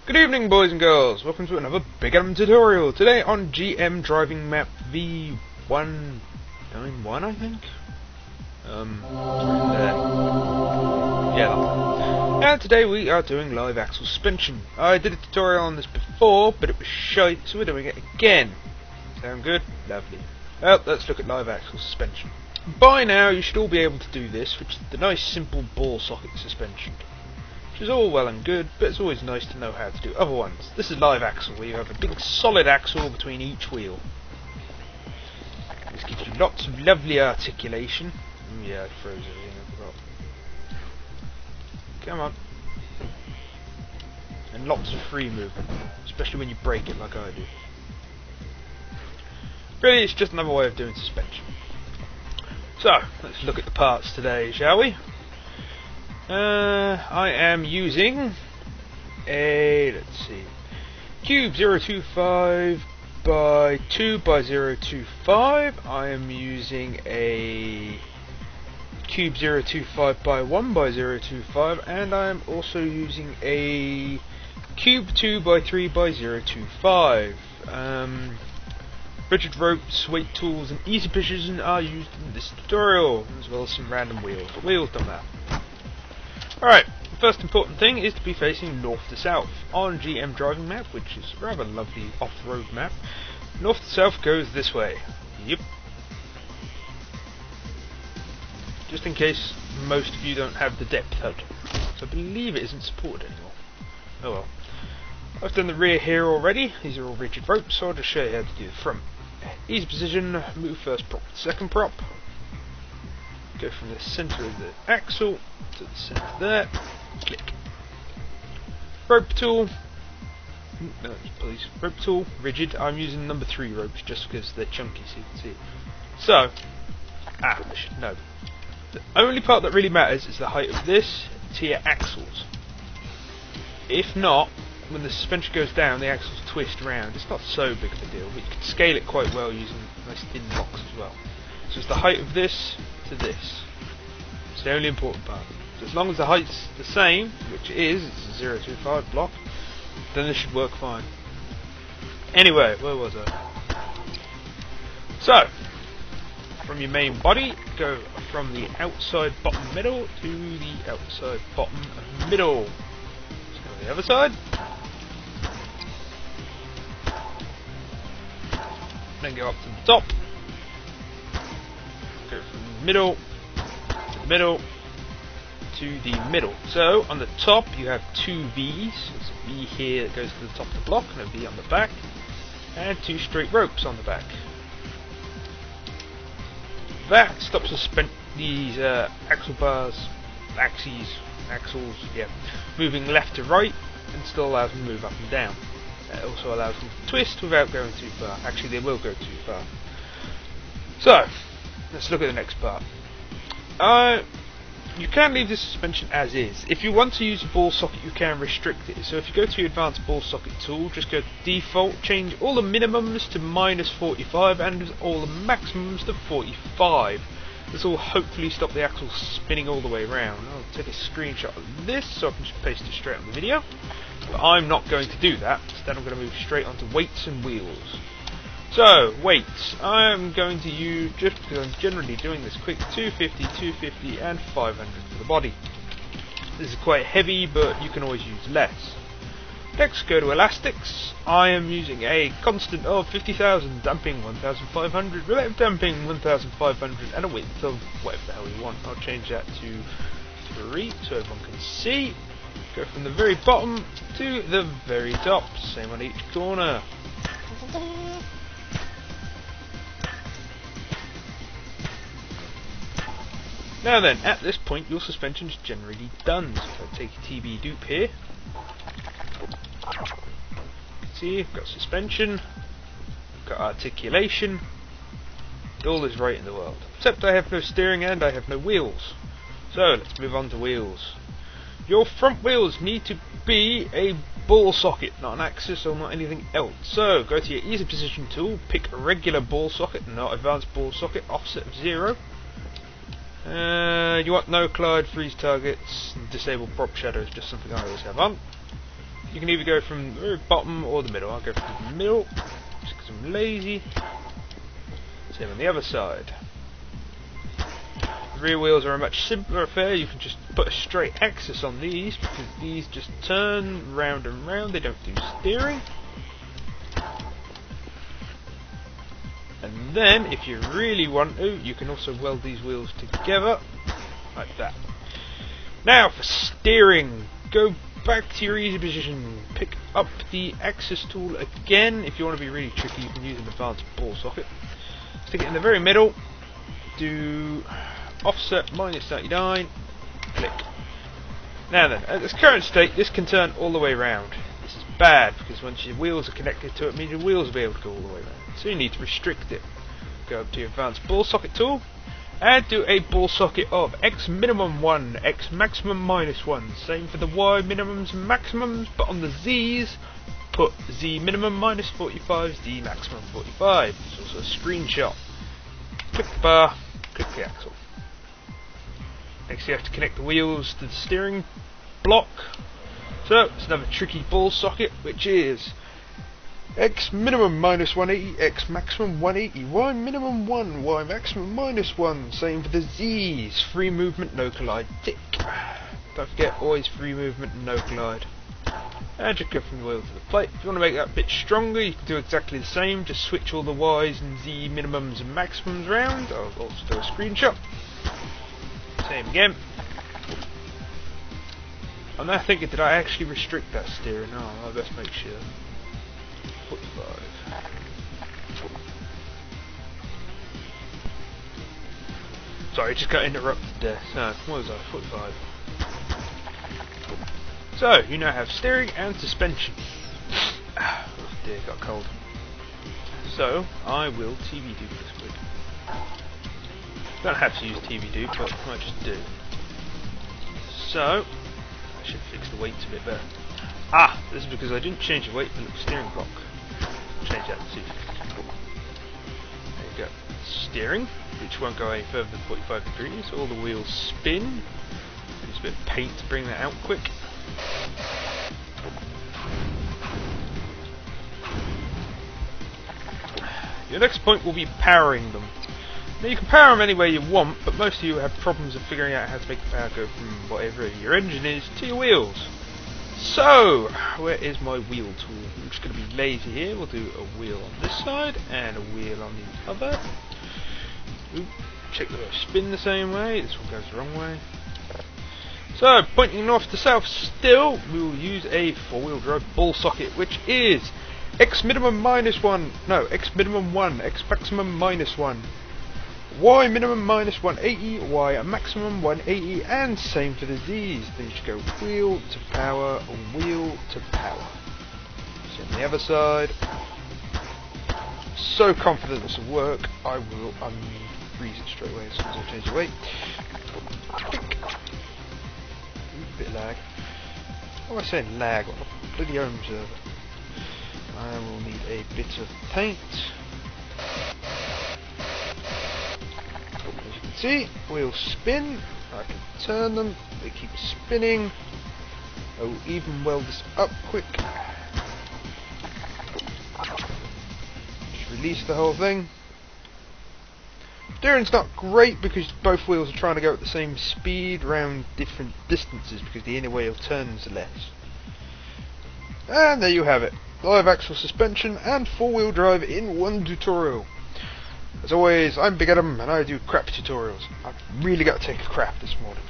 Good evening, boys and girls. Welcome to another Big M tutorial. Today on GM driving map V191, I think. And today we are doing live axle suspension. I did a tutorial on this before, but it was shite, so we're doing it again. Sound good? Lovely. Well, let's look at live axle suspension. By now, you should all be able to do this, which is the nice, simple ball socket suspension. Which is all well and good, but it's always nice to know how to do other ones. This is live axle, where you have a big solid axle between each wheel. This gives you lots of lovely articulation. Yeah, I froze everything, I forgot. Come on. And lots of free movement, especially when you brake it like I do. Really, it's just another way of doing suspension. So, let's look at the parts today, shall we? I am using a, let's see, Cube 025 by 2 by 025. I am using a Cube 025 by 1 by 025, and I am also using a Cube 2 by 3 by 025. Rigid ropes, weight tools, and easy precision are used in this tutorial, as well as some random wheels. But wheels done that. Alright, the first important thing is to be facing north to south. On GM driving map, which is a rather lovely off-road map, north to south goes this way. Yep. Just in case most of you don't have the depth HUD. So I believe it isn't supported anymore. Oh well. I've done the rear here already. These are all rigid ropes, so I'll just show you how to do the front. Easy position, move first prop to second prop. Go from the centre of the axle to the centre there. Click. Rope tool. No, please. Rope tool, rigid. I'm using number 3 ropes just because they're chunky so you can see it. So, I should know. The only part that really matters is the height of this to your axles. If not, when the suspension goes down, the axles twist around. It's not so big of a deal, but you can scale it quite well using nice thin blocks as well. So it's the height of this to this. It's the only important part. So as long as the height's the same, which it is, it's a 025 block, then this should work fine. Anyway, where was I? So, from your main body, go from the outside bottom middle to the outside bottom middle. Let's go to the other side. Then go up to the top. Go from the middle to the middle to the middle. So on the top you have 2 V's. There's a V here that goes to the top of the block and a V on the back, and 2 straight ropes on the back. That stops these axle bars, axles, yeah, moving left to right, and still allows them to move up and down. It also allows them to twist without going too far. Actually, they will go too far. So, let's look at the next part. You can leave this suspension as is. If you want to use a ball socket, you can restrict it. So if you go to your advanced ball socket tool, just go to default, change all the minimums to -45 and all the maximums to 45. This will hopefully stop the axle spinning all the way around. I'll take a screenshot of this so I can just paste it straight on the video. But I'm not going to do that. Instead I'm going to move straight onto weights and wheels. So, weights. I'm going to use, just because I'm generally doing this quick, 250, 250 and 500 for the body. This is quite heavy, but you can always use less. Next, go to elastics. I am using a constant of 50,000, damping 1,500, relative damping 1,500, and a width of whatever the hell you want. I'll change that to 3 so everyone can see. Go from the very bottom to the very top, same on each corner. Now then, at this point your suspension is generally done. So if I take a TB dupe here, see, I've got suspension, I've got articulation, all is right in the world. Except I have no steering and I have no wheels. So let's move on to wheels. Your front wheels need to be a ball socket, not an axis or not anything else. So go to your easy position tool, pick a regular ball socket, not advanced ball socket, offset of 0. You want no collide, freeze targets, and disable prop shadows, just something I always have on. You can either go from the very bottom or the middle. I'll go from the middle, just because I'm lazy. Same on the other side. The rear wheels are a much simpler affair. You can just put a straight axis on these, because these just turn round and round. They don't do steering. And then, if you really want to, you can also weld these wheels together, like that. Now, for steering, go back to your easy position, pick up the axis tool again. If you want to be really tricky, you can use an advanced ball socket. Stick it in the very middle, do offset -99, click. Now then, at its current state, this can turn all the way around. This is bad, because once your wheels are connected to it, it means your wheels will be able to go all the way around. So you need to restrict it. Go up to your advanced ball socket tool, and do a ball socket of X minimum 1, X maximum -1. Same for the Y minimums and maximums, but on the Z's, put Z minimum -45, Z maximum 45. It's also a screenshot. Click the bar, click the axle. Next you have to connect the wheels to the steering block. So, it's another tricky ball socket, which is X minimum -180, X maximum 180, Y minimum 1, Y maximum -1. Same for the Z's. Free movement, no collide, tick. Don't forget, always free movement and no collide. And just go from the wheel to the plate. If you want to make that a bit stronger, you can do exactly the same. Just switch all the Y's and Z minimums and maximums around. I'll also do a screenshot. Same again. I'm now thinking, did I actually restrict that steering? Oh, I best make sure. 45. Sorry, just got interrupted there. So, what was I? 45. So, you now have steering and suspension. Oh dear, got cold. So, I will TV do this quick. Don't have to use TV do, but I just do. So, I should fix the weights a bit better. Ah, this is because I didn't change the weight of the steering block. Change that to 250. There you go. Steering, which won't go any further than 45 degrees. All the wheels spin. Use a bit of paint to bring that out quick. Your next point will be powering them. Now you can power them any way you want, but most of you have problems of figuring out how to make the power go from whatever your engine is to your wheels. So, where is my wheel tool? I'm just going to be lazy here. We'll do a wheel on this side and a wheel on the other. Oop, check that I spin the same way. This one goes the wrong way. So, pointing north to south still, we will use a 4-wheel drive ball socket, which is X minimum -1, no, X minimum 1, X maximum -1. Y minimum -180, Y maximum 180, and same for the Z's. Then you should go wheel to power, wheel to power. So on the other side. So confident this will work, I will unfreeze it straight away as soon as I change the weight. Bit of lag. What am I saying lag? What the bloody home server? I will need a bit of paint. As you can see, wheels spin, I can turn them, they keep spinning. I will even weld this up quick. Just release the whole thing. Steering's not great because both wheels are trying to go at the same speed around different distances because the inner wheel turns less. And there you have it. Live axle suspension and 4-wheel drive in one tutorial. As always, I'm Big Adam and I do crap tutorials. I've really got to take a crap this morning.